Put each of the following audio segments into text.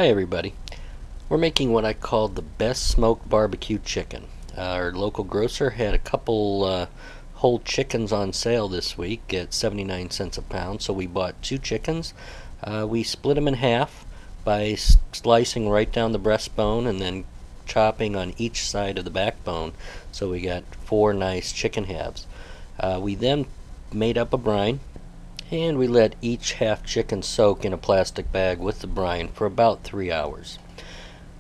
Hi everybody. We're making what I call the best smoked barbecue chicken. Our local grocer had a couple whole chickens on sale this week at 79 cents a pound, so we bought two chickens. We split them in half by slicing right down the breastbone and then chopping on each side of the backbone, so we got four nice chicken halves. We then made up a brine, and we let each half chicken soak in a plastic bag with the brine for about 3 hours.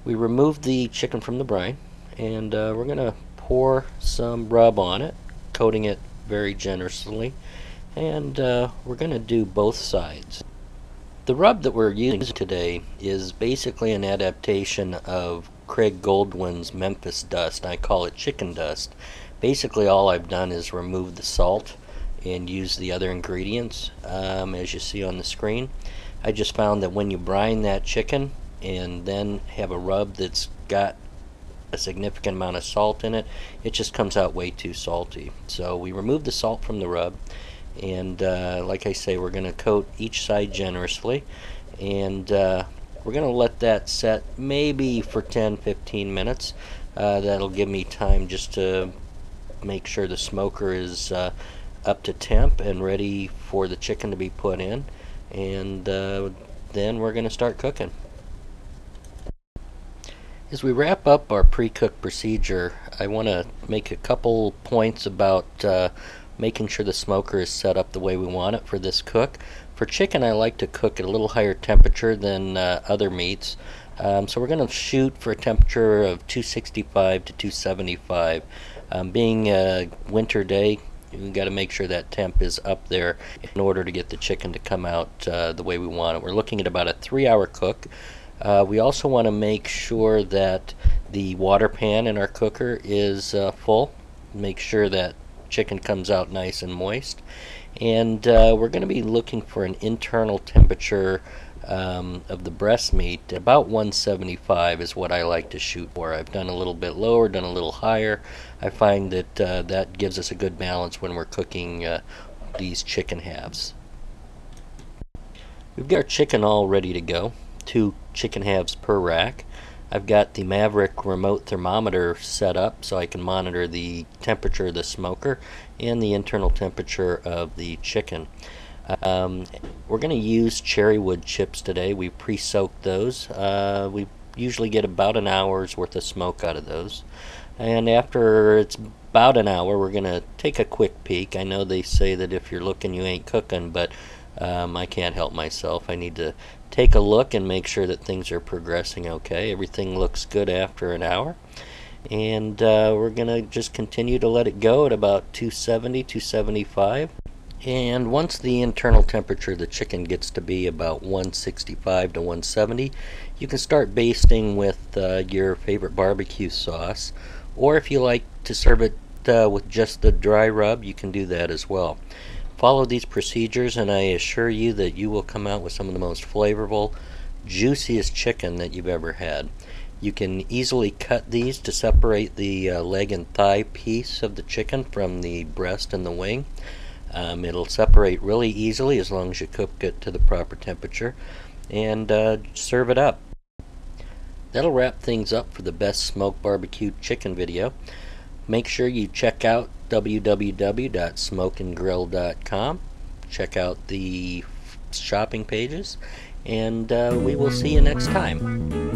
We removed the chicken from the brine, and we're going to pour some rub on it, coating it very generously, and we're going to do both sides. The rub that we're using today is basically an adaptation of Craig Goldwyn's Memphis dust. I call it chicken dust. Basically all I've done is remove the salt and use the other ingredients as you see on the screen. I just found that when you brine that chicken and then have a rub that's got a significant amount of salt in it, it just comes out way too salty. So we removed the salt from the rub, and like I say, we're going to coat each side generously, and we're going to let that set maybe for 10-15 minutes. That'll give me time just to make sure the smoker is up to temp and ready for the chicken to be put in, and then we're going to start cooking. As we wrap up our pre-cook procedure, I want to make a couple points about making sure the smoker is set up the way we want it for this cook. For chicken, I like to cook at a little higher temperature than other meats, so we're going to shoot for a temperature of 265 to 275. Being a winter day, we've got to make sure that temp is up there in order to get the chicken to come out the way we want it. We're looking at about a 3-hour cook. We also want to make sure that the water pan in our cooker is full. Make sure that chicken comes out nice and moist. And we're going to be looking for an internal temperature of the breast meat. About 175 is what I like to shoot for. I've done a little bit lower, done a little higher. I find that that gives us a good balance when we're cooking these chicken halves. We've got our chicken all ready to go. 2 chicken halves per rack. I've got the Maverick remote thermometer set up so I can monitor the temperature of the smoker and the internal temperature of the chicken. We're going to use cherry wood chips today. We pre-soaked those. We usually get about an hour's worth of smoke out of those. And after it's about an hour, we're going to take a quick peek. I know they say that if you're looking, you ain't cooking, but I can't help myself. I need to take a look and make sure that things are progressing okay. Everything looks good after an hour. And we're going to just continue to let it go at about 270, 275. And once the internal temperature of the chicken gets to be about 165 to 170, you can start basting with your favorite barbecue sauce. Or if you like to serve it with just the dry rub, you can do that as well. Follow these procedures and I assure you that you will come out with some of the most flavorful, juiciest chicken that you've ever had. You can easily cut these to separate the leg and thigh piece of the chicken from the breast and the wing. It'll separate really easily as long as you cook it to the proper temperature, and serve it up. That'll wrap things up for the best smoked barbecue chicken video. Make sure you check out www.smokeandgrill.com. Check out the shopping pages, and we will see you next time.